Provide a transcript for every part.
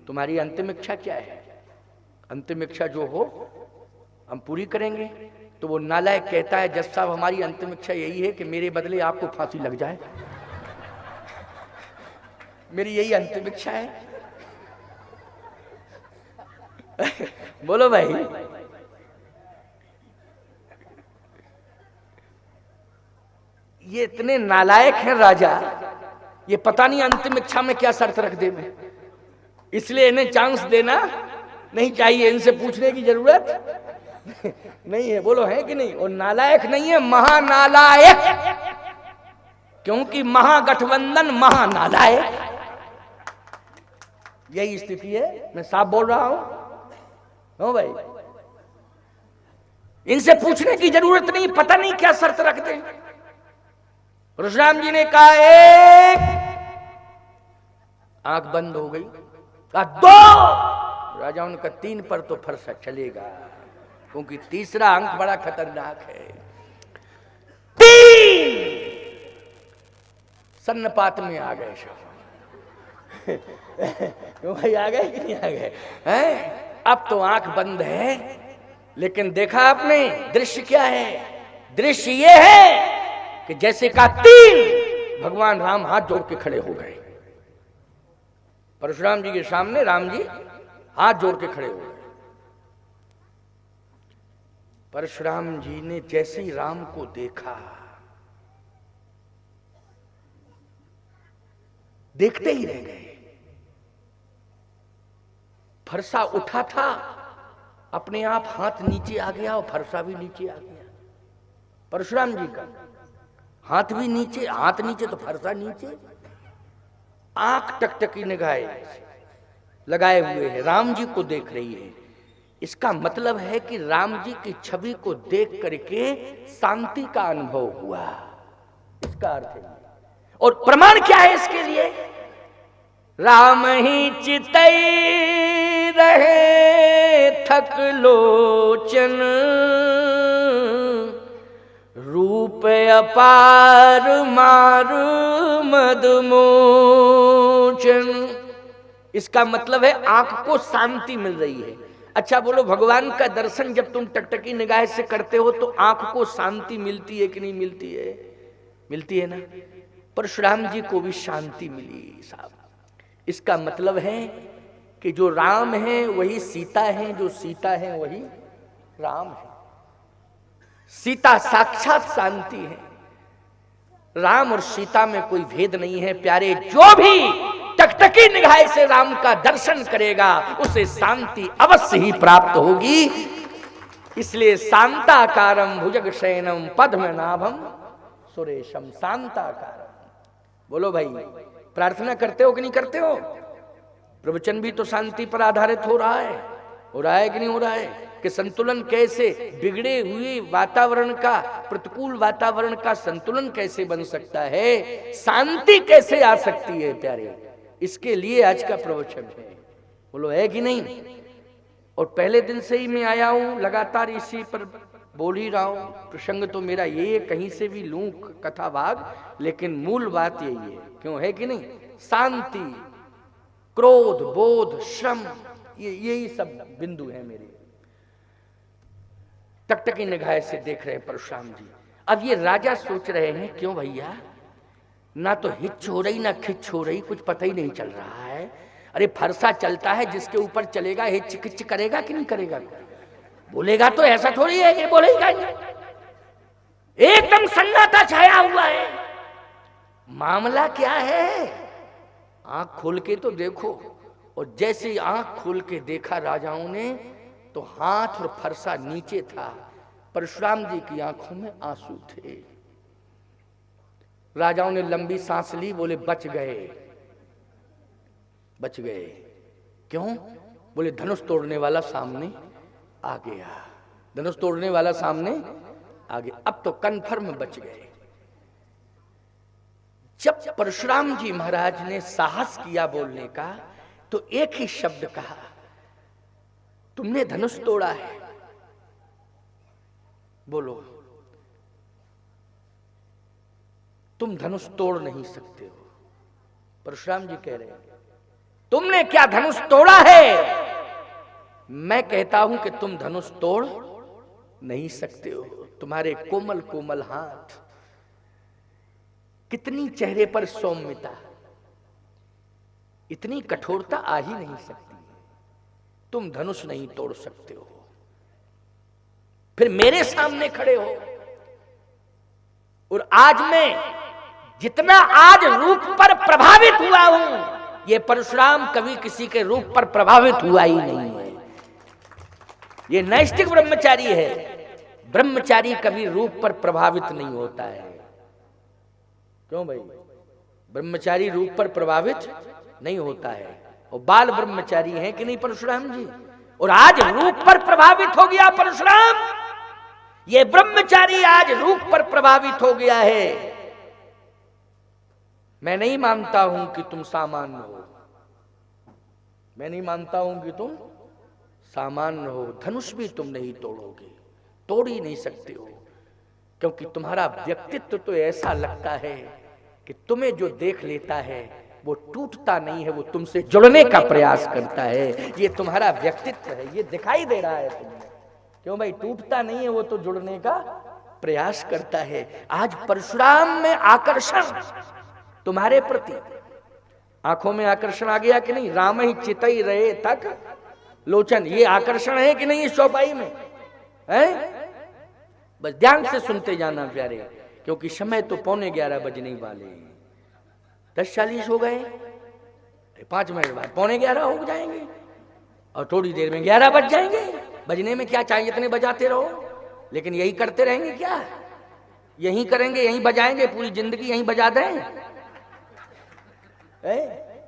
तुम्हारी अंतिम इच्छा क्या है? अंतिम इच्छा जो हो हम पूरी करेंगे। तो वो नालायक कहता है, जज साहब हमारी अंतिम इच्छा यही है कि मेरे बदले आपको फांसी लग जाए, मेरी यही अंतिम इच्छा है। बोलो भाई, ये इतने नालायक हैं राजा, ये पता नहीं अंतिम इच्छा में क्या शर्त रख दे में, इसलिए इन्हें चांस देना नहीं चाहिए, इनसे पूछने की जरूरत नहीं है। बोलो है कि नहीं? और नालायक नहीं है, महानालायक, क्योंकि महागठबंधन महानालायक, यही स्थिति है। मैं साफ बोल रहा हूं। हो भाई, इनसे पूछने की जरूरत नहीं, पता नहीं क्या शर्त रख दे। परशुराम जी ने कहा एक, आंख बंद हो गई। कहा दो, राजाओं ने कहा तीन पर तो फरसा चलेगा, क्योंकि तीसरा अंक बड़ा खतरनाक है। तीन, सन्नपात में आ गए सब। क्यों भाई, आ गए कि नहीं आ गए हैं? अब तो आंख बंद है, लेकिन देखा आपने दृश्य क्या है? दृश्य ये है कि जैसे का तीन, भगवान राम हाथ जोड़ के खड़े हो गए परशुराम जी के सामने। राम जी हाथ जोड़ के खड़े हो गए। परशुराम जी ने जैसे ही राम को देखा, देखते ही रह गए। फरसा उठा था, अपने आप हाथ नीचे आ गया और फरसा भी नीचे आ गया। परशुराम जी का हाथ भी नीचे, हाथ नीचे तो फरसा नीचे। आंख टकटकी निगाहें लगाए हुए है, राम जी को देख रही है। इसका मतलब है कि राम जी की छवि को देख करके शांति का अनुभव हुआ, इसका अर्थ है। और प्रमाण क्या है इसके लिए? राम ही चितई रहे थक लोचन, रूप अपार मार मदमोचन। इसका मतलब है आंख को शांति मिल रही है। अच्छा बोलो, भगवान का दर्शन जब तुम टकटकी निगाह से करते हो तो आंख को शांति मिलती है कि नहीं मिलती है? मिलती है ना। परशुराम जी को भी शांति मिली साहब। इसका मतलब है कि जो राम है वही सीता है, जो सीता है वही राम है। सीता साक्षात शांति है, राम और सीता में कोई भेद नहीं है। प्यारे, जो भी टकटकी निगाह से राम का दर्शन करेगा उसे शांति अवश्य ही प्राप्त होगी। इसलिए शांताकारम भुजगशयनम पद्मनाभम सुरेशम शांताकारम। बोलो भाई, प्रार्थना करते हो कि नहीं करते हो? प्रवचन भी तो शांति पर आधारित हो रहा है कि नहीं हो रहा है? कि संतुलन कैसे, बिगड़े हुए वातावरण का, प्रतिकूल वातावरण का संतुलन कैसे बन सकता है, शांति कैसे आ सकती है प्यारे, इसके लिए आज का प्रवचन है। बोलो है कि नहीं? और पहले दिन से ही मैं आया हूं, लगातार इसी पर बोल ही रहा हूं। प्रसंग तो मेरा ये है, कहीं से भी लूं कथा भाग, लेकिन मूल बात यही है। क्यों है कि नहीं? शांति, क्रोध, बोध, श्रम, यही सब बिंदु है मेरे। टकटकी निगाह से देख रहे हैं परशुराम जी। अब ये राजा सोच रहे हैं, क्यों भैया, ना तो हिच हो रही ना खिच हो रही, कुछ पता ही नहीं चल रहा है। अरे फरसा चलता है, जिसके ऊपर चलेगा हिच किच करेगा कि नहीं करेगा? बोलेगा तो ऐसा थोड़ी है कि बोलेगा नहीं। एकदम सन्नाटा छाया हुआ है। मामला क्या है? आंख खोल के तो देखो। और जैसे ही आंख खोल के देखा राजाओं ने, तो हाथ और फरसा नीचे था। परशुराम जी की आंखों में आंसू थे। राजाओं ने लंबी सांस ली, बोले बच गए, बच गए। क्यों? बोले धनुष तोड़ने वाला सामने आ गया, धनुष तोड़ने वाला सामने आ गया, अब तो कन्फर्म बच गए। जब परशुराम जी महाराज ने साहस किया बोलने का, तो एक ही शब्द कहा, तुमने धनुष तोड़ा है। बोलो, तुम धनुष तोड़ नहीं सकते हो। परशुराम जी कह रहे हैं तुमने क्या धनुष तोड़ा है? मैं कहता हूं कि तुम धनुष तोड़ नहीं सकते हो। तुम्हारे कोमल कोमल हाथ, कितनी चेहरे पर सौम्यता, इतनी कठोरता आ ही नहीं सकती। तुम धनुष नहीं तोड़ सकते हो, फिर मेरे सामने खड़े हो। और आज मैं जितना आज रूप पर प्रभावित हुआ हूं, ये परशुराम कभी किसी के रूप पर प्रभावित हुआ ही नहीं है। ये नैष्ठिक ब्रह्मचारी है। ब्रह्मचारी कभी रूप पर प्रभावित नहीं होता है। क्यों भाई? ब्रह्मचारी रूप पर प्रभावित नहीं होता है। और बाल ब्रह्मचारी हैं कि नहीं परशुराम जी? और आज रूप पर प्रभावित हो गया परशुराम। ये ब्रह्मचारी आज रूप पर प्रभावित हो गया है। मैं नहीं मानता हूं कि तुम सामान्य हो। मैं नहीं मानता हूं कि तुम सामान्य हो। धनुष भी तुम नहीं तोड़ोगे, तोड़ ही नहीं सकते हो। क्योंकि तुम्हारा व्यक्तित्व तो ऐसा लगता है कि तुम्हें जो देख लेता है वो टूटता नहीं है, वो तुमसे जुड़ने का प्रयास करता है। ये तुम्हारा व्यक्तित्व है, ये दिखाई दे रहा है तुम्हें। क्यों भाई? टूटता नहीं है, वो तो जुड़ने का प्रयास करता है। आज परशुराम में आकर्षण तुम्हारे प्रति, आंखों में आकर्षण आ गया कि नहीं? राम ही चितई रहे तक लोचन, ये आकर्षण है कि नहीं इस चौपाई में? है? बस ध्यान से सुनते जाना प्यारे, क्योंकि समय तो 11:15 बजने वाले। 10:40 हो गए, 5 मिनट बाद 11:15 हो जाएंगे और थोड़ी देर में 11 बज जाएंगे। बजने में क्या चाहिए, इतने बजाते रहो। लेकिन यही करते रहेंगे क्या? यही करेंगे, यही बजाएंगे, पूरी जिंदगी यही बजा दें?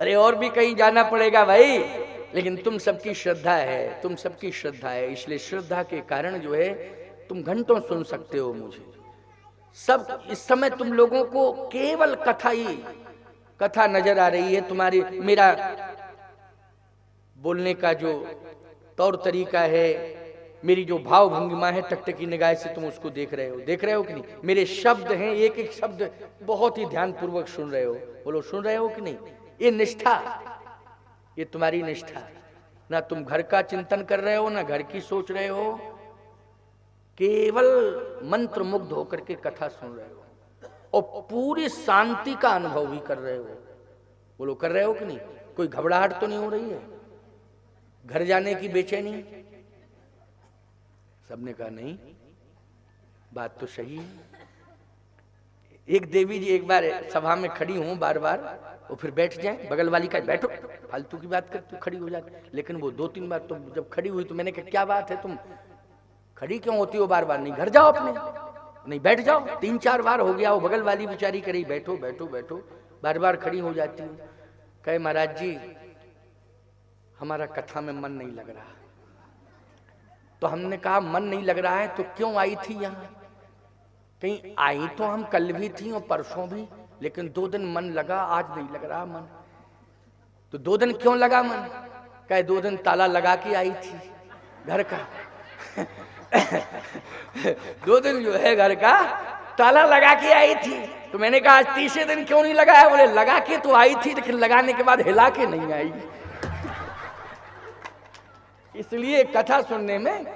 अरे और भी कहीं जाना पड़ेगा भाई। लेकिन तुम सबकी श्रद्धा है, तुम सबकी श्रद्धा है, इसलिए श्रद्धा के कारण जो है तुम घंटों सुन सकते हो मुझे। सब इस समय तुम लोगों को केवल कथा ही कथा नजर आ रही है। तुम्हारी मेरा बोलने का जो तौर तरीका है, मेरी जो भाव भंगिमा है, टकटकी निगाह से तुम उसको देख रहे हो कि नहीं? मेरे शब्द हैं, एक एक शब्द बहुत ही ध्यान पूर्वक सुन रहे हो। बोलो, सुन रहे हो कि नहीं? ये निष्ठा, ये तुम्हारी निष्ठा। ना तुम घर का चिंतन कर रहे हो, ना घर की सोच रहे हो, केवल मंत्र मुग्ध होकर के कथा सुन रहे हो और पूरी शांति का अनुभव भी कर रहे हो। बोलो, कर रहे हो कि नहीं? कोई घबराहट तो नहीं हो रही है? घर जाने की बेचैनी? सबने कहा नहीं, बात तो सही है। एक देवी जी एक बार सभा में खड़ी हूं बार बार, वो फिर बैठ जाए, बगल वाली का बैठो, फालतू की बात कर, तू खड़ी हो जाती। लेकिन वो 2-3 बार तुम जब खड़ी हुई तो मैंने कहा क्या बात है, तुम खड़ी क्यों होती हो बार बार? नहीं, घर जाओ अपने, नहीं बैठ जाओ। 3-4 बार हो गया, वो बगल वाली बेचारी करी बैठो बैठो बैठो, बार बार खड़ी हो जाती हूँ। कहे महाराज जी हमारा कथा में मन नहीं लग रहा। तो हमने कहा मन नहीं लग रहा है तो क्यों आई थी यहाँ? कहीं आई तो हम कल भी थी और परसों भी, लेकिन 2 दिन मन लगा, आज नहीं लग रहा मन। तो 2 दिन क्यों लगा मन? कहे 2 दिन ताला लगा के आई थी घर का। 2 दिन जो है घर का ताला लगा के आई थी। तो मैंने कहा आज तीसरे दिन क्यों नहीं लगाया? बोले लगा के तो आई थी, लेकिन लगाने के बाद हिला के नहीं आई। इसलिए कथा सुनने में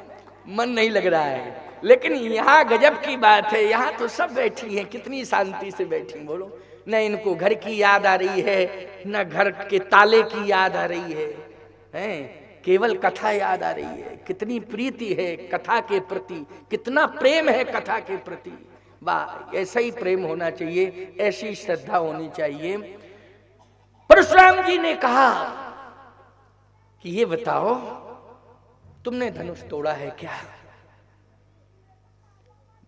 मन नहीं लग रहा है। लेकिन यहाँ गजब की बात है, यहाँ तो सब बैठी हैं, कितनी शांति से बैठी। बोलो, न इनको घर की याद आ रही है, न घर के ताले की याद आ रही है, हैं? केवल कथा याद आ रही है। कितनी प्रीति है कथा के प्रति, कितना प्रेम है कथा के प्रति। वाह, ऐसा ही प्रेम होना चाहिए, ऐसी श्रद्धा होनी चाहिए। परशुराम जी ने कहा कि ये बताओ तुमने धनुष तोड़ा है क्या?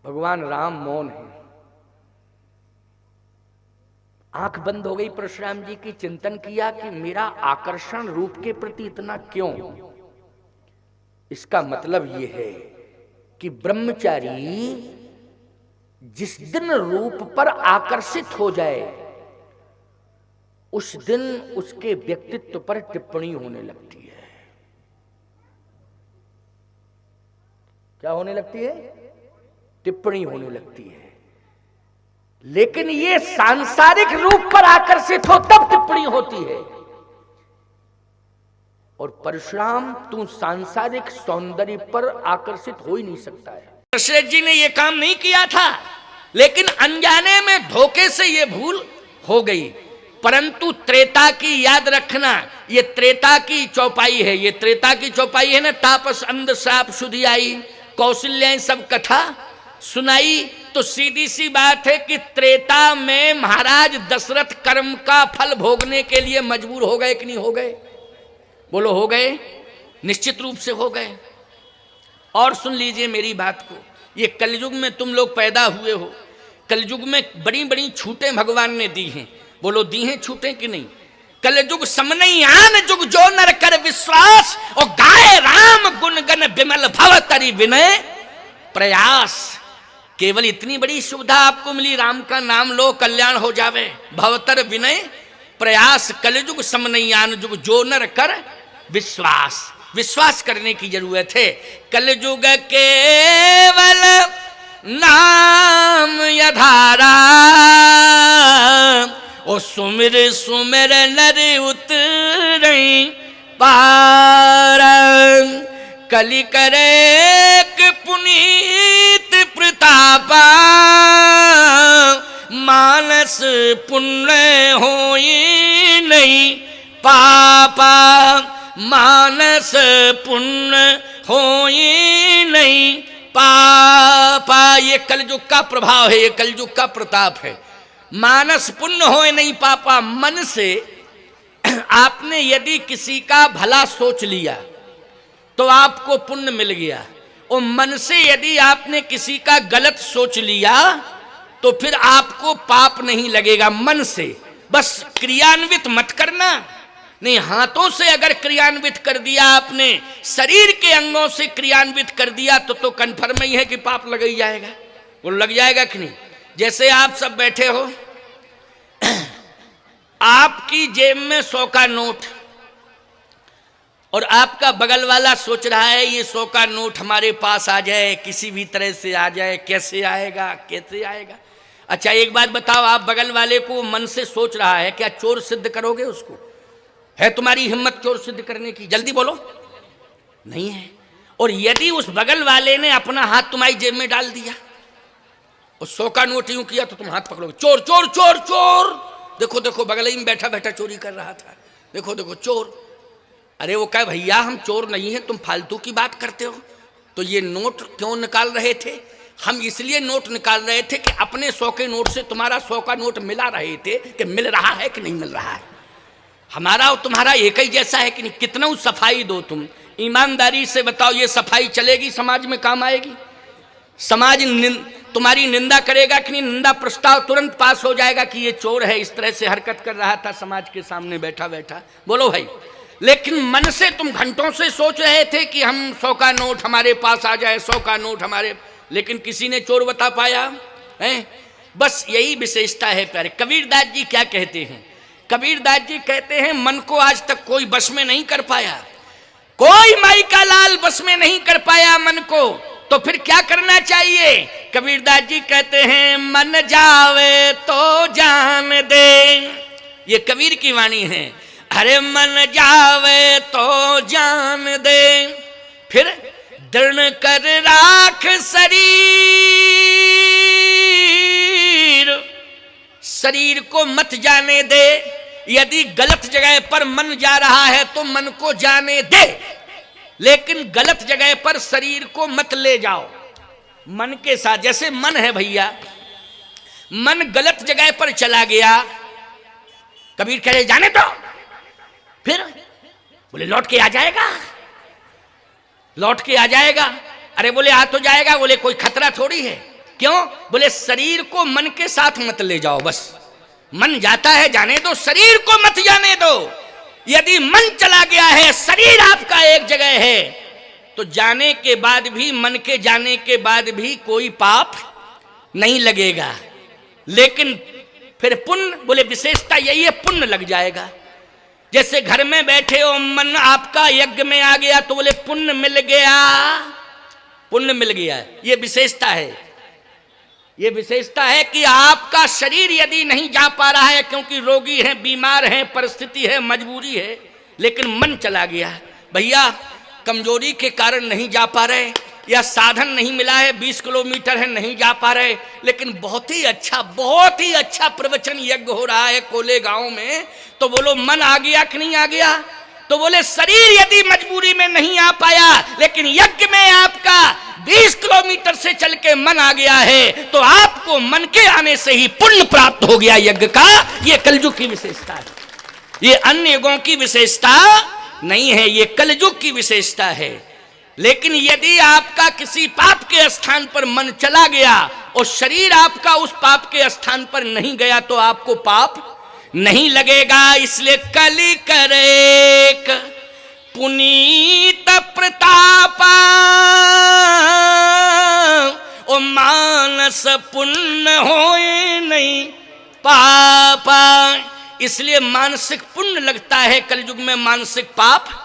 भगवान राम मौन है, आंख बंद हो गई परशुराम जी की। चिंतन किया कि मेरा आकर्षण रूप के प्रति इतना क्यों? इसका मतलब यह है कि ब्रह्मचारी जिस दिन रूप पर आकर्षित हो जाए उस दिन उसके व्यक्तित्व पर टिप्पणी होने लगती है। क्या होने लगती है? टिप्पणी होने लगती है। लेकिन ये सांसारिक रूप पर आकर्षित हो तब टिप्पणी होती है। और परशुराम तू सांसारिक सौंदर्य पर आकर्षित हो ही नहीं सकता है। दशरथ जी ने यह काम नहीं किया था, लेकिन अनजाने में धोखे से यह भूल हो गई। परंतु त्रेता की याद रखना, ये त्रेता की चौपाई है, ये त्रेता की चौपाई है ना। तापस अंध श्राप शुद्धि आई, कौशल्या सब कथा सुनाई। तो सीधी सी बात है कि त्रेता में महाराज दशरथ कर्म का फल भोगने के लिए मजबूर हो गए कि नहीं हो गए? बोलो हो गए, निश्चित रूप से हो गए। और सुन लीजिए मेरी बात को, ये कलयुग में तुम लोग पैदा हुए हो, कलयुग में बड़ी बड़ी छूटें भगवान ने दी हैं। बोलो दी हैं छूटें कि नहीं? कलयुग समनई आन जुग जो नर कर विश्वास, और गाए राम गुण गण विमल भव तरि विनय प्रयास। केवल इतनी बड़ी सुविधा आपको मिली, राम का नाम लो कल्याण हो जावे। भवतर विनय प्रयास, कलयुग समनई आन जुग जो नर कर विश्वास। विश्वास करने की जरूरत है। कलयुग केवल नाम यधारा, ओ सुमिर सुमिर नर उतरई पार। कलि करे पुनीत प्रतापा, मानस पुण्य होई नहीं पापा। मानस पुण्य होई नहीं पापा। ये कलयुग का प्रभाव है, ये कलयुग का प्रताप है। मानस पुण्य होए नहीं पापा। मन से आपने यदि किसी का भला सोच लिया तो आपको पुण्य मिल गया, और मन से यदि आपने किसी का गलत सोच लिया तो फिर आपको पाप नहीं लगेगा। मन से बस क्रियान्वित मत करना, नहीं हाथों से अगर क्रियान्वित कर दिया आपने, शरीर के अंगों से क्रियान्वित कर दिया तो कन्फर्म ही है कि पाप लग ही जाएगा। वो लग जाएगा कि नहीं? जैसे आप सब बैठे हो, आपकी जेब में 100 का नोट, और आपका बगल वाला सोच रहा है ये 100 का नोट हमारे पास आ जाए, किसी भी तरह से आ जाए। कैसे आएगा, कैसे आएगा? अच्छा एक बात बताओ, आप बगल वाले को मन से सोच रहा है, क्या चोर सिद्ध करोगे उसको? है तुम्हारी हिम्मत चोर सिद्ध करने की? जल्दी बोलो, नहीं है। और यदि उस बगल वाले ने अपना हाथ तुम्हारी जेब में डाल दिया और 100 का नोट यूं किया तो तुम हाथ पकड़ोगे, चोर चोर चोर चोर। देखो देखो बगल ही में बैठा बैठा चोरी कर रहा था, देखो देखो चोर। अरे वो कहे भैया हम चोर नहीं है, तुम फालतू की बात करते हो। तो ये नोट क्यों निकाल रहे थे? हम इसलिए नोट निकाल रहे थे कि अपने 100 के नोट से तुम्हारा 100 का नोट मिला रहे थे कि मिल रहा है कि नहीं मिल रहा है। हमारा और तुम्हारा एक ही जैसा है कि नहीं? कितना सफाई दो तुम, ईमानदारी से बताओ, ये सफाई चलेगी? समाज में काम आएगी? समाज तुम्हारी निंदा करेगा कि नहीं? निंदा प्रस्ताव तुरंत पास हो जाएगा कि ये चोर है, इस तरह से हरकत कर रहा था समाज के सामने बैठा बैठा। बोलो भाई। लेकिन मन से तुम घंटों से सोच रहे थे कि हम 100 का नोट हमारे पास आ जाए, 100 का नोट हमारे, लेकिन किसी ने चोर बता पाया है? बस यही विशेषता है प्यारे। कबीरदास जी क्या कहते हैं? कबीरदास जी कहते हैं मन को आज तक कोई बस में नहीं कर पाया, कोई माई का लाल बस में नहीं कर पाया मन को, तो फिर क्या करना चाहिए? कबीरदास जी कहते हैं मन जावे तो जान दे। ये कबीर की वाणी है। अरे मन जावे तो जान दे, फिर दृढ़ कर राख शरीर, शरीर को मत जाने दे। यदि गलत जगह पर मन जा रहा है तो मन को जाने दे, लेकिन गलत जगह पर शरीर को मत ले जाओ। मन के साथ जैसे मन है भैया, मन गलत जगह पर चला गया, कबीर कह रहे जाने दो, फिर बोले लौट के आ जाएगा, लौट के आ जाएगा। अरे बोले आ तो जाएगा, बोले कोई खतरा थोड़ी है। क्यों? बोले शरीर को मन के साथ मत ले जाओ, बस मन जाता है जाने दो, शरीर को मत जाने दो। यदि मन चला गया है, शरीर आपका एक जगह है, तो जाने के बाद भी, मन के जाने के बाद भी कोई पाप नहीं लगेगा, लेकिन फिर पुण्य, बोले विशेषता यही है, पुण्य लग जाएगा। जैसे घर में बैठे हो, मन आपका यज्ञ में आ गया तो बोले पुण्य मिल गया, पुण्य मिल गया। ये विशेषता है, ये विशेषता है कि आपका शरीर यदि नहीं जा पा रहा है क्योंकि रोगी है, बीमार है, परिस्थिति है, मजबूरी है, लेकिन मन चला गया। भैया कमजोरी के कारण नहीं जा पा रहे या साधन नहीं मिला है, 20 किलोमीटर है नहीं जा पा रहे, लेकिन बहुत ही अच्छा प्रवचन यज्ञ हो रहा है कोले गांव में, तो बोलो मन आ गया कि नहीं आ गया? तो बोले शरीर यदि मजबूरी में नहीं आ पाया, लेकिन यज्ञ में आपका 20 किलोमीटर से चल के मन आ गया है, तो आपको मन के आने से ही पुण्य प्राप्त हो गया यज्ञ का। ये कलयुग की विशेषता है, ये अन्य युगों की विशेषता नहीं है, ये कलयुग की विशेषता है। लेकिन यदि आपका किसी पाप के स्थान पर मन चला गया और शरीर आपका उस पाप के स्थान पर नहीं गया, तो आपको पाप नहीं लगेगा। इसलिए कलि करेक पुनीत प्रतापा ओ मानस पुण्य होए नहीं पापा। इसलिए मानसिक पुण्य लगता है, कलयुग में मानसिक पाप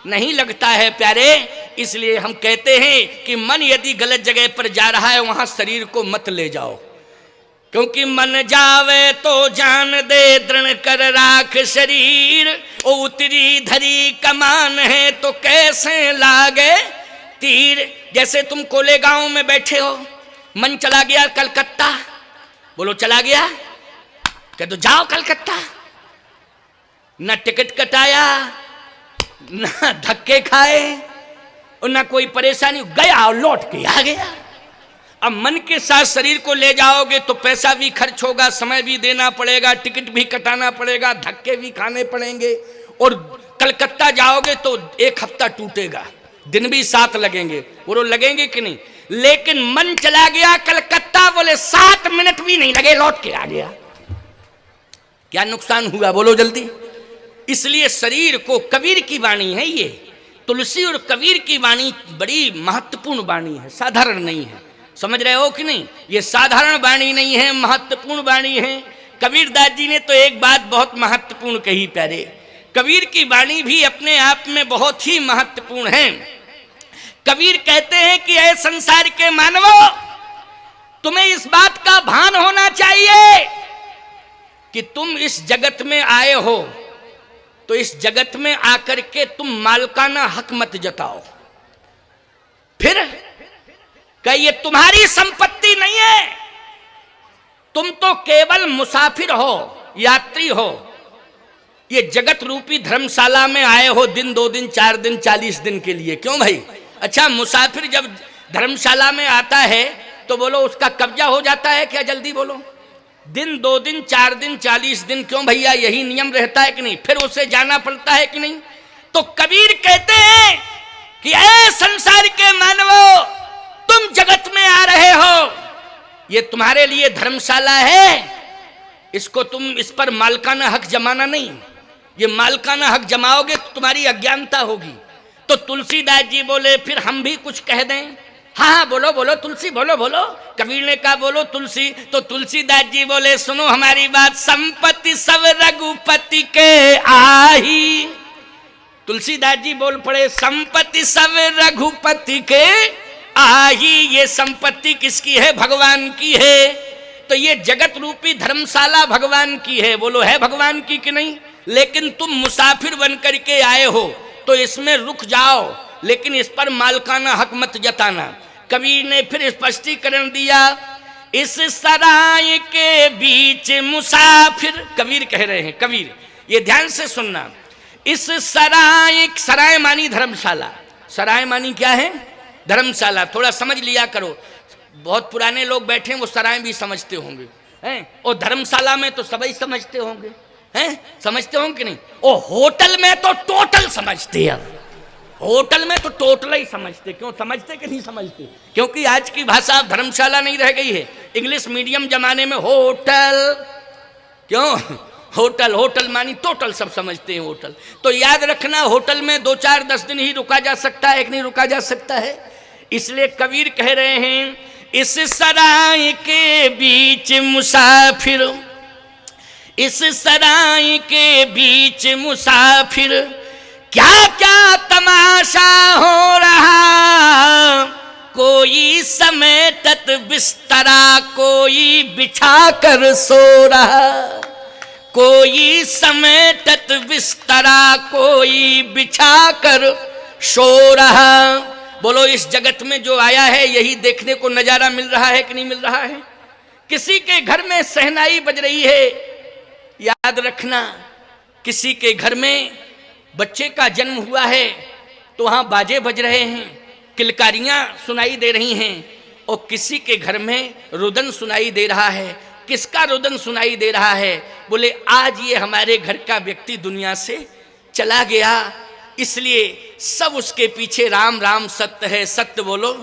नहीं लगता है प्यारे। इसलिए हम कहते हैं कि मन यदि गलत जगह पर जा रहा है, वहां शरीर को मत ले जाओ, क्योंकि मन जावे तो जान दे दृढ़ कर राख शरीर। ओ उतरी धरी कमान है तो कैसे लागे तीर। जैसे तुम कोले गांव में बैठे हो, मन चला गया कलकत्ता, बोलो चला गया, कह तो जाओ कलकत्ता, न टिकट कटाया, ना धक्के खाए और ना कोई परेशानी, गया और लौट के आ गया। अब मन के साथ शरीर को ले जाओगे तो पैसा भी खर्च होगा, समय भी देना पड़ेगा, टिकट भी कटाना पड़ेगा, धक्के भी खाने पड़ेंगे, और कलकत्ता जाओगे तो 1 हफ्ता टूटेगा, दिन भी 7 लगेंगे, वो लगेंगे कि नहीं। लेकिन मन चला गया कलकत्ता, बोले 7 मिनट भी नहीं लगे, लौट के आ गया। क्या नुकसान हुआ बोलो जल्दी। इसलिए शरीर को, कबीर की वाणी है ये, तुलसी और कबीर की वाणी बड़ी महत्वपूर्ण वाणी है, साधारण नहीं है, समझ रहे हो कि नहीं। ये साधारण वाणी नहीं है, महत्वपूर्ण वाणी है। कबीर दास जी ने तो एक बात बहुत महत्वपूर्ण कही प्यारे, कबीर की वाणी भी अपने आप में बहुत ही महत्वपूर्ण है। कबीर कहते हैं कि ऐ संसार के मानवो, तुम्हें इस बात का भान होना चाहिए कि तुम इस जगत में आए हो, तो इस जगत में आकर के तुम मालकाना हक मत जताओ। फिर कह ये तुम्हारी संपत्ति नहीं है, तुम तो केवल मुसाफिर हो, यात्री हो। ये जगत रूपी धर्मशाला में आए हो दिन 2 दिन 4 दिन 40 दिन के लिए। क्यों भाई? अच्छा, मुसाफिर जब धर्मशाला में आता है तो बोलो उसका कब्जा हो जाता है क्या? जल्दी बोलो। दिन 2 दिन 4 दिन 40 दिन, क्यों भैया? यही नियम रहता है कि नहीं? फिर उसे जाना पड़ता है कि नहीं? तो कबीर कहते हैं कि ऐ संसार के मानवो, तुम जगत में आ रहे हो, ये तुम्हारे लिए धर्मशाला है, इसको तुम इस पर मालकाना हक जमाना नहीं। ये मालकाना हक जमाओगे तो तुम्हारी अज्ञानता होगी। तो तुलसीदास जी बोले फिर हम भी कुछ कह दें। हाँ बोलो बोलो तुलसी, बोलो बोलो। कबीर ने कहा बोलो तुलसी। तो तुलसीदास जी बोले सुनो हमारी बात, संपत्ति सब रघुपति के आही। तुलसीदास जी बोल पड़े संपत्ति सब रघुपति के आही। ये संपत्ति किसकी है? भगवान की है। तो ये जगत रूपी धर्मशाला भगवान की है, बोलो है भगवान की कि नहीं? लेकिन तुम मुसाफिर बन करके आए हो तो इसमें रुक जाओ, लेकिन इस पर मालकाना हक मत जताना। कबीर ने फिर स्पष्टीकरण दिया, इस सराय के बीच मुसाफिर, कबीर कह रहे हैं, कबीर ये ध्यान से सुनना, इस सराय, सराय मानी धर्मशाला, सराय मानी क्या है? धर्मशाला। थोड़ा समझ लिया करो, बहुत पुराने लोग बैठे हैं वो सराय भी समझते होंगे हैं, और धर्मशाला में तो सभी समझते होंगे हैं, समझते होंगे कि नहीं? ओ होटल में तो टोटल समझते हैं, होटल में तो टोटल ही समझते। क्यों समझते कि नहीं समझते? क्योंकि आज की भाषा धर्मशाला नहीं रह गई है, इंग्लिश मीडियम जमाने में होटल, क्यों होटल, होटल मानी टोटल, सब समझते हैं होटल। तो याद रखना होटल में 2 4 10 दिन ही रुका जा सकता है, एक नहीं रुका जा सकता है। इसलिए कबीर कह रहे हैं इस सराय के बीच मुसाफिर, इस सराय के बीच मुसाफिर, क्या क्या तमाशा हो रहा, कोई समेटत बिस्तरा, कोई बिछा कर सो रहा, कोई समेटत बिस्तरा कोई बिछा कर सो रहा। बोलो इस जगत में जो आया है यही देखने को नजारा मिल रहा है कि नहीं मिल रहा है? किसी के घर में सहनाई बज रही है, याद रखना, किसी के घर में बच्चे का जन्म हुआ है तो वहां बाजे बज रहे हैं, किलकारियां सुनाई दे रही हैं, और किसी के घर में रुदन सुनाई दे रहा है। किसका रुदन सुनाई दे रहा है? बोले आज ये हमारे घर का व्यक्ति दुनिया से चला गया, इसलिए सब उसके पीछे राम राम सत्य है, सत्य बोलो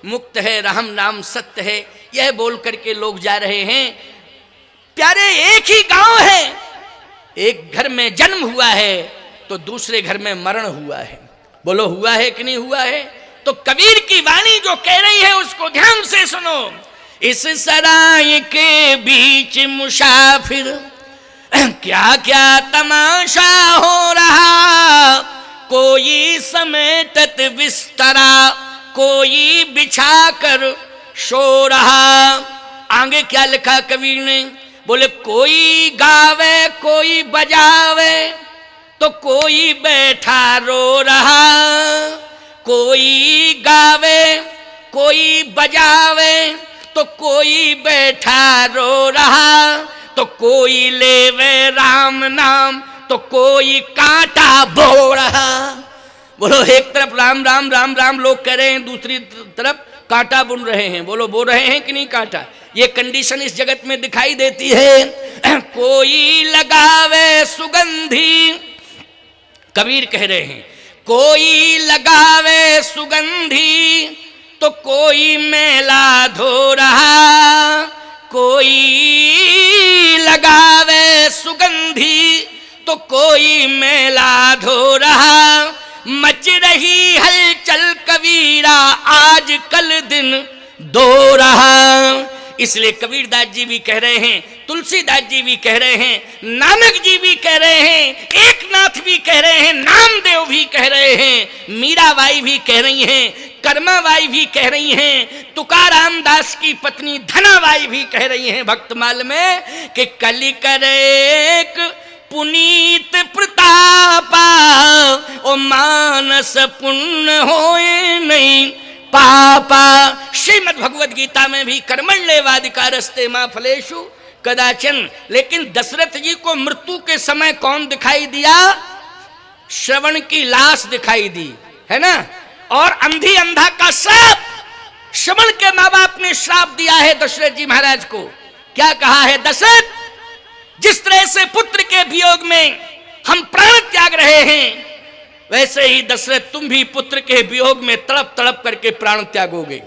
मुक्त है, राम नाम सत्य है, यह बोल करके लोग जा रहे हैं। प्यारे एक ही गांव है, एक घर में जन्म हुआ है तो दूसरे घर में मरण हुआ है। बोलो हुआ है कि नहीं हुआ है? तो कबीर की वाणी जो कह रही है उसको ध्यान से सुनो। इस सराय के बीच मुसाफिर क्या क्या तमाशा हो रहा, कोई समेटत बिस्तरा कोई बिछा कर सो रहा। आगे क्या लिखा कबीर ने? बोले कोई गावे कोई बजावे तो कोई बैठा रो रहा, कोई गावे कोई बजावे तो कोई बैठा रो रहा, तो कोई लेवे राम नाम तो कोई कांटा बो रहा। बोलो एक तरफ राम राम राम राम लोग कह रहे हैं, दूसरी तरफ कांटा बुन रहे हैं। बोलो बो रहे हैं कि नहीं कांटा? ये कंडीशन इस जगत में दिखाई देती है। कोई लगावे सुगंधी, कबीर कह रहे हैं कोई लगावे सुगंधी तो कोई मैला धो रहा, कोई लगावे सुगंधी तो कोई मैला धो रहा। मच रही हलचल कबीरा आज कल दिन दो रहा। इसलिए कबीरदास जी भी कह रहे हैं, तुलसीदास जी भी कह रहे हैं, नानक जी भी कह रहे हैं, एकनाथ भी कह रहे हैं, नामदेव भी कह रहे हैं, मीराबाई भी कह रही हैं, कर्माबाई भी कह रही हैं, तुकाराम दास की पत्नी धनाबाई भी कह रही हैं भक्तमाल में कि कलि करे पुनीत प्रतापा ओ मानस पुण्य होए नहीं पापा। श्रीमद् भगवद गीता में भी कर्मण्येवाधिकारस्ते मा फलेषु कदाचन। लेकिन दशरथ जी को मृत्यु के समय कौन दिखाई दिया? श्रवण की लाश दिखाई दी, है ना? और अंधी अंधा का श्राप, श्रवण के माँ बाप ने श्राप दिया है दशरथ जी महाराज को। क्या कहा है? दशरथ, जिस तरह से पुत्र के वियोग में हम प्राण त्याग रहे हैं, वैसे ही दशरथ तुम भी पुत्र के वियोग में तड़प तड़प करके प्राण त्यागोगे।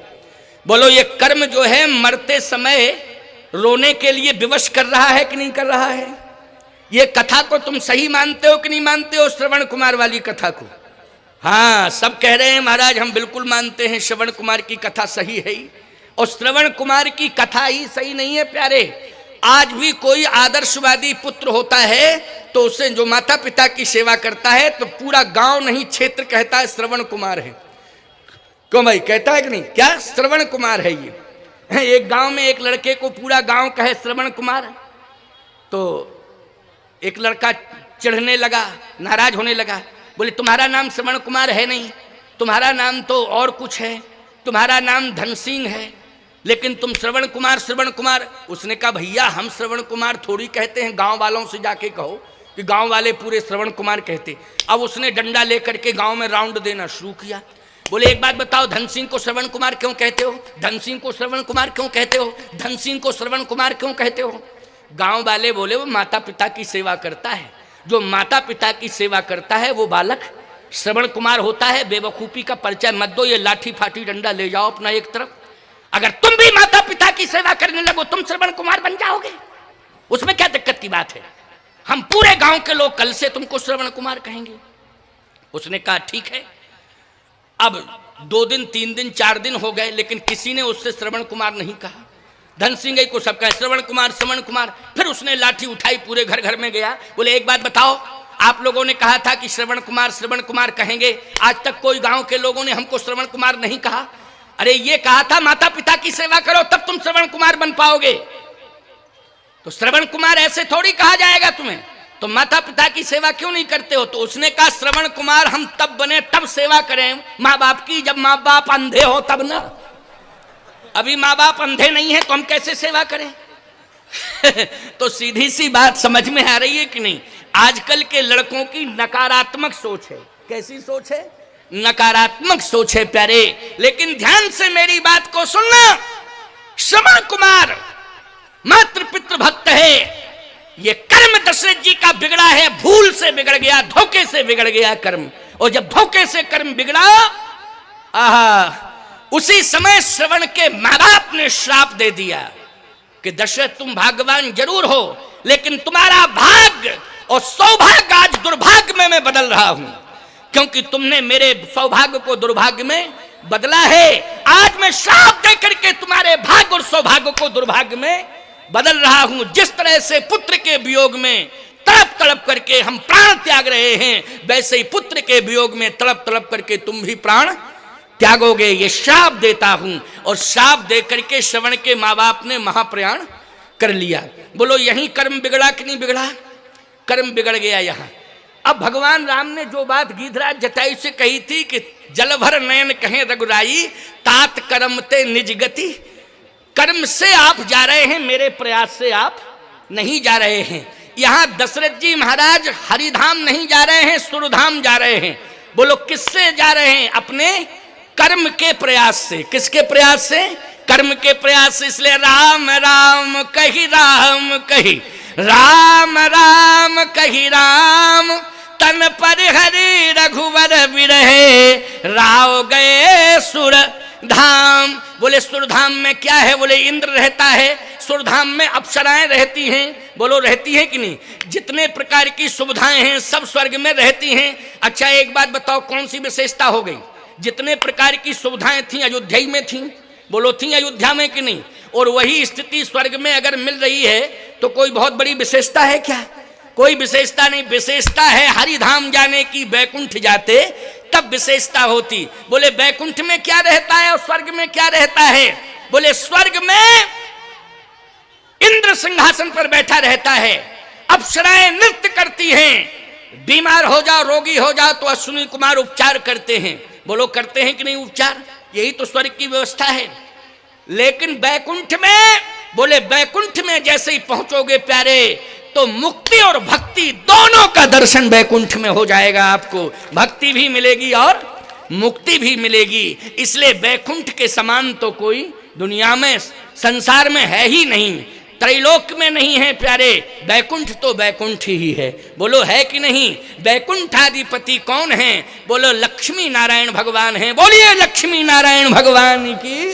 बोलो ये कर्म जो है मरते समय रोने के लिए विवश कर रहा है कि नहीं कर रहा है? ये कथा को तुम सही मानते हो कि नहीं मानते हो? श्रवण कुमार वाली कथा को? हाँ, सब कह रहे हैं महाराज हम बिल्कुल मानते हैं, श्रवण कुमार की कथा सही है ही। और श्रवण कुमार की कथा ही सही नहीं है प्यारे। आज भी कोई आदर्शवादी पुत्र होता है तो उसे जो माता पिता की सेवा करता है तो पूरा गांव नहीं क्षेत्र कहता है श्रवण कुमार है। क्यों भाई, कहता है कि नहीं? क्या श्रवण कुमार है ये? एक गांव में एक लड़के को पूरा गांव कहे श्रवण कुमार, तो एक लड़का चिढ़ने लगा, नाराज होने लगा। बोले तुम्हारा नाम श्रवण कुमार है नहीं, तुम्हारा नाम तो और कुछ है, तुम्हारा नाम धन सिंह है, लेकिन तुम श्रवण कुमार। उसने कहा भैया हम श्रवण कुमार थोड़ी कहते हैं, गांव वालों से जाके कहो कि गांव वाले पूरे श्रवण कुमार कहते। अब उसने डंडा लेकर के गांव में राउंड देना शुरू किया। बोले एक बात बताओ, धन सिंह को श्रवण कुमार क्यों कहते हो? धन सिंह को श्रवण कुमार क्यों कहते हो? धन सिंह को श्रवण कुमार क्यों कहते हो? गांव वाले बोले वो माता पिता की सेवा करता है, जो माता पिता की सेवा करता है वो बालक श्रवण कुमार होता है। बेवकूफी का परिचय मत दो, ये लाठी फाटी डंडा ले जाओ अपना एक तरफ। अगर तुम भी माता पिता की सेवा करने लगो तुम श्रवण कुमार बन जाओगे, उसमें क्या दिक्कत की बात है? हम पूरे गांव के लोग कल से तुमको श्रवण कुमार कहेंगे। उसने कहा ठीक है। अब 2 दिन 3 दिन 4 दिन हो गए लेकिन किसी ने उससे श्रवण कुमार नहीं कहा। धन सिंह को सब कहे श्रवण कुमार। फिर उसने लाठी उठाई, पूरे घर घर में गया। बोले एक बात बताओ, आप लोगों ने कहा था कि श्रवण कुमार कहेंगे, आज तक कोई गांव के लोगों ने हमको श्रवण कुमार नहीं कहा। अरे ये कहा था माता पिता की सेवा करो तब तुम श्रवण कुमार बन पाओगे। तो श्रवण कुमार ऐसे थोड़ी कहा जाएगा तुम्हें, तो माता पिता की सेवा क्यों नहीं करते हो? तो उसने कहा श्रवण कुमार हम तब बने तब सेवा करें माँ बाप की, जब माँ बाप अंधे हो तब ना। अभी माँ बाप अंधे नहीं है तो हम कैसे सेवा करें? तो सीधी सी बात समझ में आ रही है कि नहीं? आजकल के लड़कों की नकारात्मक सोच है। कैसी सोच है? नकारात्मक सोच है प्यारे। लेकिन ध्यान से मेरी बात को सुनना, श्रवण कुमार मातृ पितृ भक्त है। ये कर्म दशरथ जी का बिगड़ा है, भूल से बिगड़ गया, धोखे से बिगड़ गया कर्म। और जब धोखे से कर्म बिगड़ा, उसी समय श्रवण के माँ बाप ने श्राप दे दिया कि दशरथ तुम भाग्यवान जरूर हो, लेकिन तुम्हारा भाग्य और सौभाग्य आज दुर्भाग्य में मैं बदल रहा हूं, क्योंकि तुमने मेरे सौभाग्य को दुर्भाग्य में बदला है। आज मैं श्राप दे करके तुम्हारे भाग्य और सौभाग्य को दुर्भाग्य में बदल रहा हूं। जिस तरह से पुत्र के वियोग में तड़प तड़प करके हम प्राण त्याग रहे हैं, वैसे ही पुत्र के वियोग में तड़प तड़प करके तुम भी प्राण त्यागोगे, ये श्राप देता हूं। और श्राप दे करके श्रवण के माँ बाप ने महाप्रयाण कर लिया। बोलो यहीं कर्म बिगड़ा कि नहीं बिगड़ा? कर्म बिगड़ गया यहां। अब भगवान राम ने जो बात गीधराज जटायु से कही थी कि जल भर नयन कहें रघुराई, तात कर्म ते निज गति। कर्म से आप जा रहे हैं, मेरे प्रयास से आप नहीं जा रहे हैं। यहां दशरथ जी महाराज हरिधाम नहीं जा रहे हैं, सुरधाम जा रहे हैं। बोलो किससे जा रहे हैं? अपने कर्म के प्रयास से। किसके प्रयास से? कर्म के प्रयास से। इसलिए राम राम कही राम कही, राम राम कही राम, तन पर हरि रघुवर विरहे, राव गए सुर धाम। बोले सुरधाम में क्या है? बोले इंद्र रहता है, सुरधाम में अप्सराएं रहती हैं। बोलो रहती हैं कि नहीं? जितने प्रकार की सुविधाएं हैं सब स्वर्ग में रहती हैं। अच्छा एक बात बताओ, कौन सी विशेषता हो गई? जितने प्रकार की सुविधाएं थी अयोध्या में थी। बोलो थी अयोध्या में कि नहीं? और वही स्थिति स्वर्ग में अगर मिल रही है तो कोई बहुत बड़ी विशेषता है क्या? कोई विशेषता नहीं। विशेषता है हरिधाम जाने की, वैकुंठ जाते तब विशेषता होती। बोले वैकुंठ में क्या रहता है और स्वर्ग में क्या रहता है? बोले स्वर्ग में इंद्र सिंहासन पर बैठा रहता है, अप्सराएं नृत्य करती हैं, बीमार हो जाओ रोगी हो जाओ तो अश्विनी कुमार उपचार करते हैं। बोलो करते हैं कि नहीं उपचार? यही तो स्वर्ग की व्यवस्था है। लेकिन बैकुंठ में, बोले बैकुंठ में जैसे ही पहुंचोगे प्यारे तो मुक्ति और भक्ति दोनों का दर्शन बैकुंठ में हो जाएगा। आपको भक्ति भी मिलेगी और मुक्ति भी मिलेगी। इसलिए बैकुंठ के समान तो कोई दुनिया में संसार में है ही नहीं, त्रैलोक में नहीं है प्यारे। बैकुंठ तो बैकुंठ ही है। बोलो है कि नहीं? बैकुंठाधिपति कौन है? बोलो लक्ष्मी नारायण भगवान हैं। बोलिए लक्ष्मी नारायण भगवान की।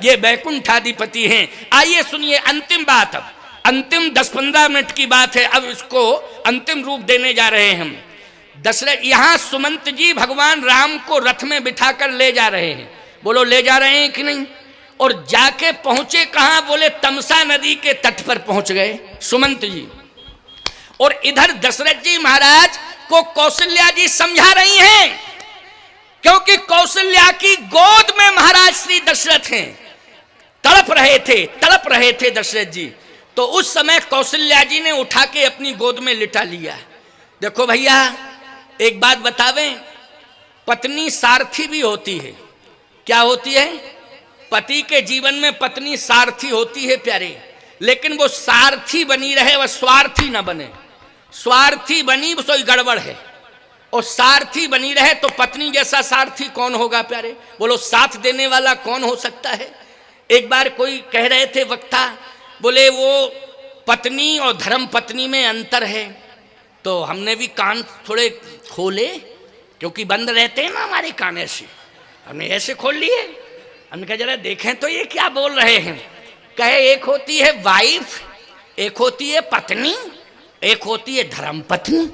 ये बैकुंठाधिपति हैं। आइए सुनिए अंतिम बात। अब अंतिम 10-15 मिनट की बात है, अब इसको अंतिम रूप देने जा रहे हैं हम। दशरथ यहां सुमंत जी भगवान राम को रथ में बिठाकर ले जा रहे हैं। बोलो ले जा रहे हैं कि नहीं? और जाके पहुंचे कहां? बोले तमसा नदी के तट पर पहुंच गए सुमंत जी। और इधर दशरथ जी महाराज को कौशल्या जी समझा रही हैं, क्योंकि कौशल्या की गोद में महाराज श्री दशरथ हैं। तड़प रहे थे दशरथ जी। तो उस समय कौशल्या जी ने उठा के अपनी गोद में लिटा लिया। देखो भैया एक बात बतावें, पत्नी सारथी भी होती है। क्या होती है? पति के जीवन में पत्नी सारथी होती है प्यारे, लेकिन वो सारथी बनी रहे, वह स्वार्थी न बने। स्वार्थी बनी तो गड़बड़ है, और सारथी बनी रहे तो पत्नी जैसा सारथी कौन होगा प्यारे? बोलो साथ देने वाला कौन हो सकता है? एक बार कोई कह रहे थे वक्ता, बोले वो पत्नी और धर्म पत्नी में अंतर है। तो हमने भी कान थोड़े खोले, क्योंकि बंद रहते हैं ना हमारे कान, ऐसे हमने ऐसे खोल लिए। हमने कहा जरा देखें तो ये क्या बोल रहे हैं। कहे एक होती है वाइफ, एक होती है पत्नी, एक होती है धर्म पत्नी।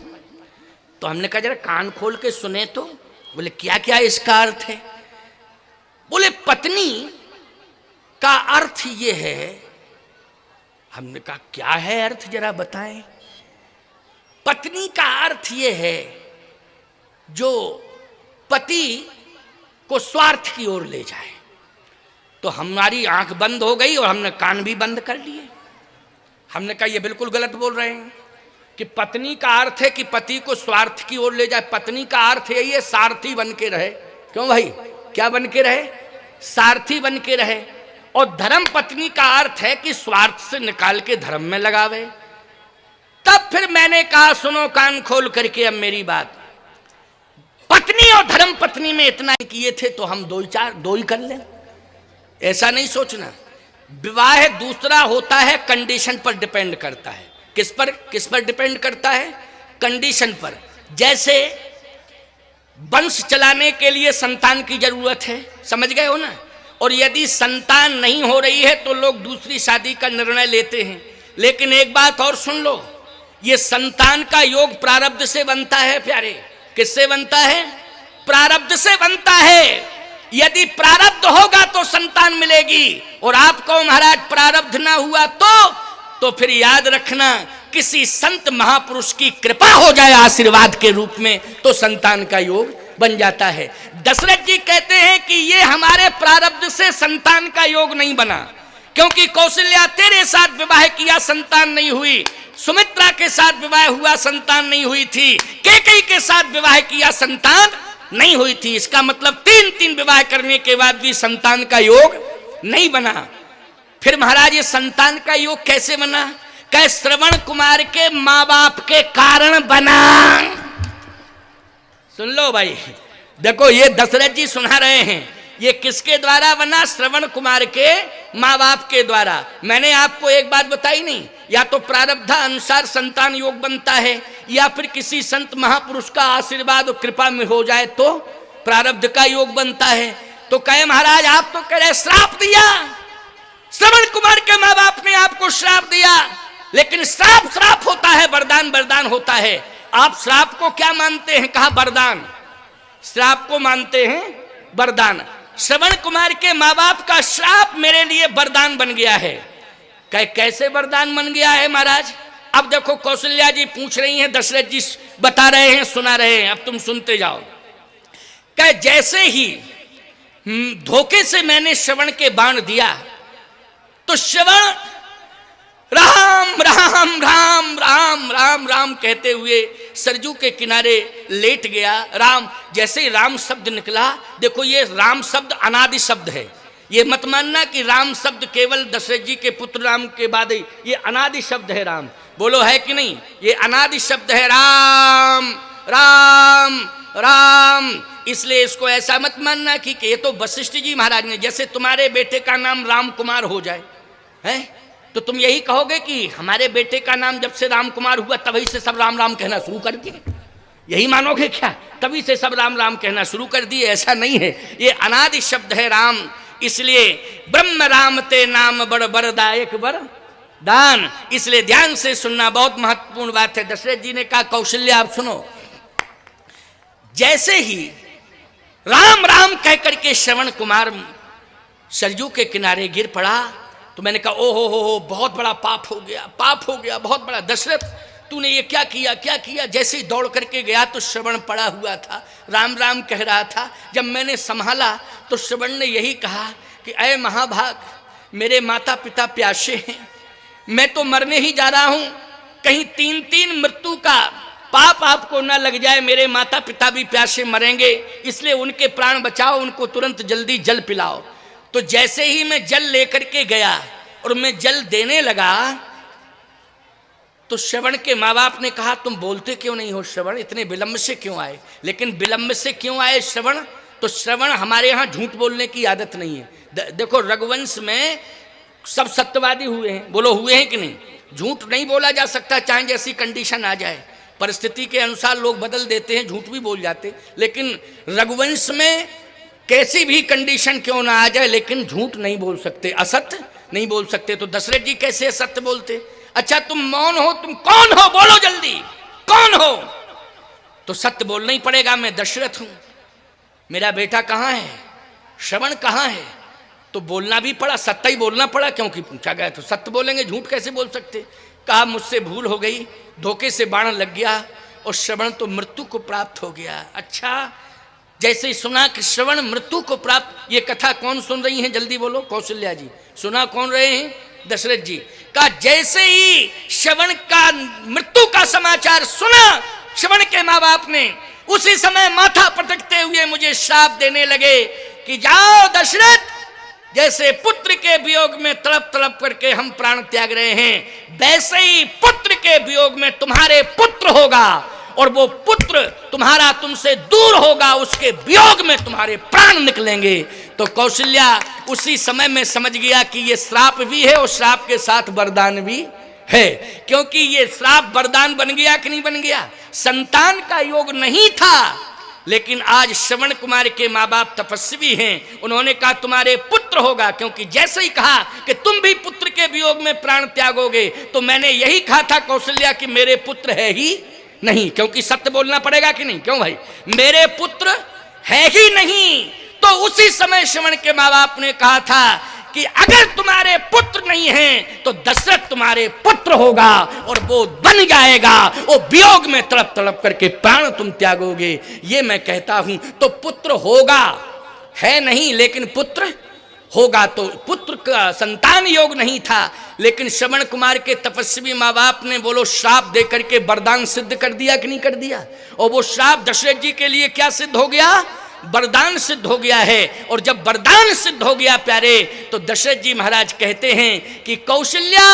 तो हमने कहा जरा कान खोल के सुने तो। बोले क्या क्या इसका अर्थ है? बोले पत्नी का अर्थ ये है। हमने कहा क्या है अर्थ, जरा बताएं। पत्नी का अर्थ ये है जो पति को स्वार्थ की ओर ले जाए। तो हमारी आंख बंद हो गई और हमने कान भी बंद कर लिए। हमने कहा ये बिल्कुल गलत बोल रहे हैं कि पत्नी का अर्थ है कि पति को स्वार्थ की ओर ले जाए। पत्नी का अर्थ यही है सारथी बन के रहे। क्यों भाई, क्या बन के रहे? सारथी बन के रहे। और धर्म पत्नी का अर्थ है कि स्वार्थ से निकाल के धर्म में लगावे। तब फिर मैंने कहा सुनो कान खोल करके अब मेरी बात, पत्नी और धर्म पत्नी में इतना किए थे तो हम दो ही कर लें, ऐसा नहीं सोचना। विवाह दूसरा होता है, कंडीशन पर डिपेंड करता है। किस पर डिपेंड करता है? कंडीशन पर। जैसे वंश चलाने के लिए संतान की जरूरत है, समझ गए हो ना। और यदि संतान नहीं हो रही है तो लोग दूसरी शादी का निर्णय लेते हैं। लेकिन एक बात और सुन लो, ये संतान का योग प्रारब्ध से बनता है प्यारे। किससे बनता है? प्रारब्ध से बनता है। यदि प्रारब्ध होगा तो संतान मिलेगी, और आपको महाराज प्रारब्ध ना हुआ तो फिर याद रखना किसी संत महापुरुष की कृपा हो जाए आशीर्वाद के रूप में तो संतान का योग बन जाता है। दशरथ जी कहते हैं कि ये हमारे प्रारब्ध से संतान का योग नहीं बना, क्योंकि कौशल्या तेरे साथ विवाह किया संतान नहीं हुई, सुमित्रा के साथ विवाह हुआ संतान नहीं हुई थी, कैकेयी के साथ विवाह किया संतान नहीं हुई थी। इसका मतलब 3 विवाह करने के बाद भी संतान का योग नहीं बना। फिर महाराज ये संतान का योग कैसे बना? कह श्रवण कुमार के माँ बाप के कारण बना। सुन लो भाई, देखो ये दशरथ जी सुना रहे हैं, ये किसके द्वारा बना? श्रवण कुमार के माँ बाप के द्वारा। मैंने आपको एक बात बताई नहीं, या तो प्रारब्ध अनुसार संतान योग बनता है, या फिर किसी संत महापुरुष का आशीर्वाद और कृपा में हो जाए तो प्रारब्ध का योग बनता है। तो कहे महाराज आप तो कह रहे श्राप दिया, श्रवण कुमार के माँ बाप ने आपको श्राप दिया, लेकिन श्राप होता है, वरदान होता है। आप श्राप को क्या मानते हैं? कहा वरदान। श्राप को मानते हैं वरदान। श्रवण कुमार के माँ बाप का श्राप मेरे लिए वरदान बन गया है। कैसे वरदान बन गया है महाराज? अब देखो कौशल्या जी पूछ रही हैं, दशरथ जी बता रहे हैं, सुना रहे हैं, अब तुम सुनते जाओ। कह जैसे ही धोखे से मैंने श्रवण के बाण दिया तो श्रवण राम राम राम राम राम राम कहते हुए सरजू के किनारे लेट गया। राम, जैसे ही राम शब्द निकला, देखो ये राम शब्द अनादि शब्द है। ये मत मानना कि राम शब्द केवल दशरथ जी के पुत्र राम के बाद ही, ये अनादि शब्द है। राम बोलो है कि नहीं? ये अनादि शब्द है, राम राम राम। इसलिए इसको ऐसा मत मानना कि ये तो वशिष्ठ जी महाराज ने, जैसे तुम्हारे बेटे का नाम राम कुमार हो जाए है तो तुम यही कहोगे कि हमारे बेटे का नाम जब से राम कुमार हुआ तभी से सब राम राम कहना शुरू कर दिए, यही मानोगे क्या? तभी से सब राम राम कहना शुरू कर दिए? ऐसा नहीं है, ये अनादि शब्द है राम। इसलिए ब्रह्म राम ते नाम बड़ बरदायक बर दान। इसलिए ध्यान से सुनना, बहुत महत्वपूर्ण बात है। दशरथ जी ने कहा कौशल्या आप सुनो। जैसे ही राम राम कह करके श्रवण कुमार सरजू के किनारे गिर पड़ा तो मैंने कहा ओ हो बहुत बड़ा पाप हो गया बहुत बड़ा। दशरथ तूने ये क्या किया? जैसे ही दौड़ करके गया तो श्रवण पड़ा हुआ था, राम राम कह रहा था। जब मैंने संभाला तो श्रवण ने यही कहा कि अय महाभाग, मेरे माता पिता प्यासे हैं, मैं तो मरने ही जा रहा हूं, कहीं 3 मृत्यु का पाप आपको ना लग जाए, मेरे माता पिता भी प्यासे मरेंगे, इसलिए उनके प्राण बचाओ, उनको तुरंत जल्दी जल पिलाओ। तो जैसे ही मैं जल लेकर के गया और मैं जल देने लगा तो श्रवण के माँ बाप ने कहा तुम बोलते क्यों नहीं हो श्रवण, इतने विलंब से क्यों आए? लेकिन विलंब से क्यों आए श्रवण? तो श्रवण, हमारे यहाँ झूठ बोलने की आदत नहीं है। देखो रघुवंश में सब सत्यवादी हुए हैं, बोलो हुए हैं कि नहीं? झूठ नहीं बोला जा सकता, चाहे जैसी कंडीशन आ जाए, परिस्थिति के अनुसार लोग बदल देते हैं, झूठ भी बोल जाते। लेकिन रघुवंश में कैसी भी कंडीशन क्यों ना आ जाए, लेकिन झूठ नहीं बोल सकते, असत्य नहीं बोल सकते। तो दशरथ जी कैसे असत्य बोलते? अच्छा तुम मौन हो, तुम कौन हो? बोलो जल्दी, कौन हो? तो सत्य बोलना ही पड़ेगा, मैं दशरथ हूं। मेरा बेटा कहाँ है? श्रवण कहाँ है? तो बोलना भी पड़ा, सत्य ही बोलना पड़ा, क्योंकि पूछा गया तो सत्य बोलेंगे, झूठ कैसे बोल सकते? कहा मुझसे भूल हो गई, धोखे से बाण लग गया और श्रवण तो मृत्यु को प्राप्त हो गया। अच्छा, जैसे ही सुना कि श्रवण मृत्यु को प्राप्त, ये कथा कौन सुन रही हैं? जल्दी बोलो। कौशल्या जी। सुना कौन रहे हैं? दशरथ जी। का जैसे ही श्रवण का मृत्यु का समाचार सुना श्रवण के माँ बाप ने, उसी समय माथा पटकते हुए मुझे श्राप देने लगे कि जाओ दशरथ, जैसे पुत्र के वियोग में तड़प तड़प करके हम प्राण त्याग रहे हैं, वैसे ही पुत्र के वियोग में तुम्हारे पुत्र होगा, और वो पुत्र तुम्हारा तुमसे दूर होगा, उसके वियोग में तुम्हारे प्राण निकलेंगे। तो कौशल्या उसी समय में समझ गया कि ये श्राप भी है और श्राप के साथ वरदान भी है, क्योंकि ये श्राप वरदान बन गया कि नहीं बन गया। संतान का योग नहीं था, लेकिन आज श्रवण कुमार के माँ बाप तपस्वी हैं, उन्होंने कहा तुम्हारे पुत्र होगा, क्योंकि जैसे ही कहा कि तुम भी पुत्र के वियोग में प्राण त्यागोगे, तो मैंने यही कहा था कौशल्या कि मेरे पुत्र है ही नहीं, क्योंकि सत्य बोलना पड़ेगा कि नहीं, क्यों भाई, मेरे पुत्र है ही नहीं। तो उसी समय श्रवण के माँ बाप ने कहा था कि अगर तुम्हारे पुत्र नहीं हैं तो दशरथ तुम्हारे पुत्र होगा, और वो बन जाएगा, वो वियोग में तड़प तड़प करके प्राण तुम त्यागोगे, ये मैं कहता हूं। तो पुत्र होगा, है नहीं, लेकिन पुत्र होगा। तो पुत्र का संतान योग नहीं था, लेकिन श्रवण कुमार के तपस्वी माँ बाप ने बोलो श्राप दे करके वरदान सिद्ध कर दिया कि नहीं कर दिया। और वो श्राप दशरथ जी के लिए क्या सिद्ध हो गया, वरदान सिद्ध हो गया है। और जब वरदान सिद्ध हो गया प्यारे, तो दशरथ जी महाराज कहते हैं कि कौशल्या,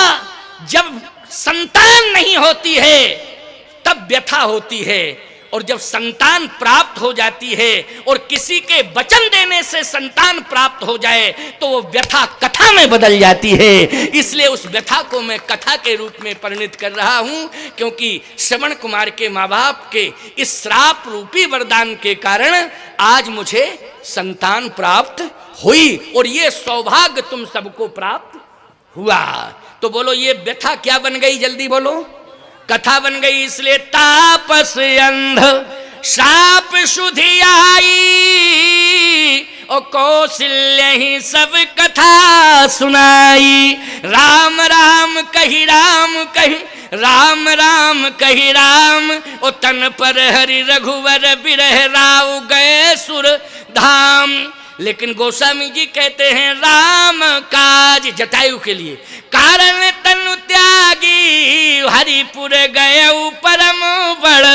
जब संतान नहीं होती है तब व्यथा होती है, और जब संतान प्राप्त हो जाती है और किसी के वचन देने से संतान प्राप्त हो जाए तो वो व्यथा कथा में बदल जाती है। इसलिए उस व्यथा को मैं कथा के रूप में परिणित कर रहा हूं, क्योंकि श्रवण कुमार के माँ बाप के इस श्राप रूपी वरदान के कारण आज मुझे संतान प्राप्त हुई, और ये सौभाग्य तुम सबको प्राप्त हुआ। तो बोलो ये व्यथा क्या बन गई, जल्दी बोलो, कथा बन गई। इसलिए तापस अंध शाप शुद्धि आई, और कौशल्य ही सब कथा सुनाई। राम राम कही राम कही, राम राम कही राम, ओ तन पर हरि रघुवर बिरह राव गए सुर धाम। लेकिन गोस्वामी जी कहते हैं राम काज जटायु के लिए कारण तनु त्यागी, हरिपुर गए परम बड़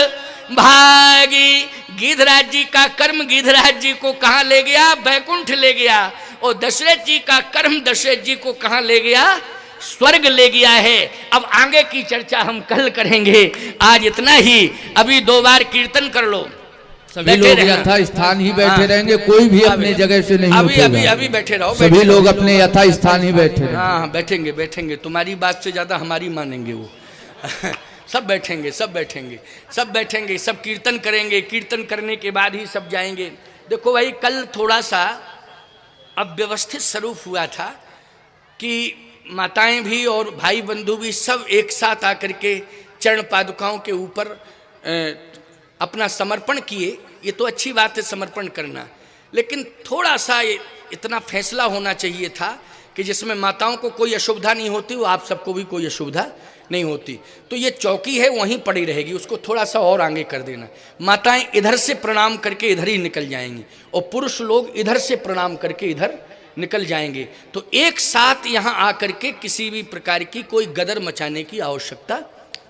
भागी। गिधराज जी का कर्म गिधराज जी को कहाँ ले गया, बैकुंठ ले गया, और दशरथ जी का कर्म दशरथ जी को कहाँ ले गया, स्वर्ग ले गया है। अब आगे की चर्चा हम कल करेंगे, आज इतना ही। अभी 2 बार कीर्तन कर लो, सभी लोग यथा स्थान ही बैठे रहेंगे, कोई भी अपनी जगह से नहीं उठेगा। अभी बैठे रहो, सभी लोग अपने यथा स्थान ही बैठे रहेंगे। हाँ बैठेंगे बैठेंगे, तुम्हारी बात से ज्यादा हमारी मानेंगे वो सब बैठेंगे सब बैठेंगे सब बैठेंगे, सब कीर्तन करेंगे, कीर्तन करने के बाद ही सब जाएंगे। देखो भाई, कल थोड़ा सा अव्यवस्थित स्वरूप हुआ था कि माताएं भी और भाई बंधु भी सब एक साथ आकर के चरण पादुकाओं के ऊपर अपना समर्पण किए। ये तो अच्छी बात है समर्पण करना, लेकिन थोड़ा सा इतना फैसला होना चाहिए था कि जिसमें माताओं को कोई असुविधा नहीं होती, वो आप सबको भी कोई असुविधा नहीं होती। तो ये चौकी है वहीं पड़ी रहेगी, उसको थोड़ा सा और आगे कर देना। माताएं इधर से प्रणाम करके इधर ही निकल जाएंगी, और पुरुष लोग इधर से प्रणाम करके इधर निकल जाएंगे। तो एक साथ यहाँ आकर के किसी भी प्रकार की कोई गदर मचाने की आवश्यकता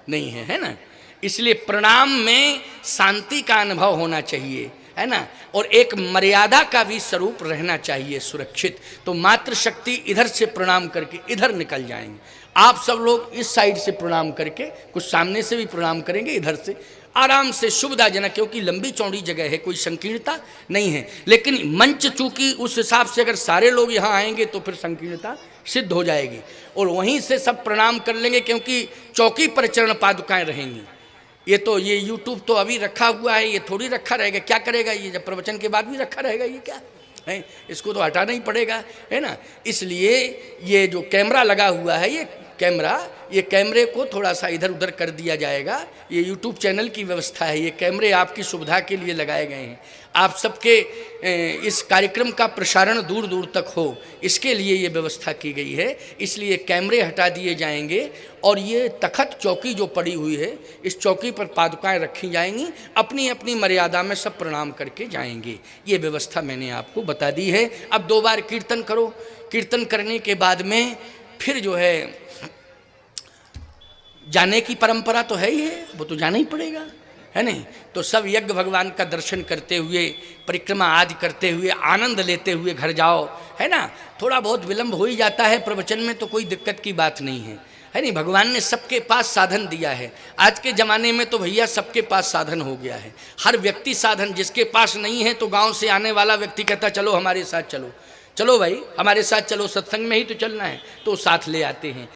नहीं है, है ना। इसलिए प्रणाम में शांति का अनुभव होना चाहिए, है ना, और एक मर्यादा का भी स्वरूप रहना चाहिए सुरक्षित। तो मातृशक्ति इधर से प्रणाम करके इधर निकल जाएंगे, आप सब लोग इस साइड से प्रणाम करके कुछ सामने से भी प्रणाम करेंगे, इधर से आराम से सुविधाजनक, क्योंकि लंबी चौड़ी जगह है, कोई संकीर्णता नहीं है। लेकिन मंच चूंकि उस हिसाब से अगर सारे लोग यहाँ आएंगे तो फिर संकीर्णता सिद्ध हो जाएगी, और वहीं से सब प्रणाम कर लेंगे, क्योंकि चौकी पर चरण पादुकाएं रहेंगी। ये तो ये YouTube तो अभी रखा हुआ है, ये थोड़ी रखा रहेगा, क्या करेगा ये, जब प्रवचन के बाद भी रखा रहेगा, ये क्या है, इसको तो हटाना ही पड़ेगा, है ना। इसलिए ये जो कैमरा लगा हुआ है, ये कैमरे को थोड़ा सा इधर उधर कर दिया जाएगा। ये YouTube चैनल की व्यवस्था है, ये कैमरे आपकी सुविधा के लिए लगाए गए हैं, आप सबके इस कार्यक्रम का प्रसारण दूर दूर तक हो, इसके लिए ये व्यवस्था की गई है। इसलिए कैमरे हटा दिए जाएंगे, और ये तखत चौकी जो पड़ी हुई है, इस चौकी पर पादुकाएं रखी जाएंगी, अपनी अपनी मर्यादा में सब प्रणाम करके जाएंगे। ये व्यवस्था मैंने आपको बता दी है। अब 2 बार कीर्तन करो, कीर्तन करने के बाद में फिर जो है जाने की परंपरा तो है ही है, वो तो जाना ही पड़ेगा, है नहीं। तो सब यज्ञ भगवान का दर्शन करते हुए, परिक्रमा आदि करते हुए, आनंद लेते हुए घर जाओ, है ना। थोड़ा बहुत विलंब हो ही जाता है प्रवचन में, तो कोई दिक्कत की बात नहीं है नहीं। भगवान ने सबके पास साधन दिया है। आज के ज़माने में तो भैया सबके पास साधन हो गया है, हर व्यक्ति साधन। जिसके पास नहीं है तो गांव से आने वाला व्यक्ति कहता चलो हमारे साथ चलो, चलो भाई हमारे साथ चलो, सत्संग में ही तो चलना है, तो साथ ले आते हैं।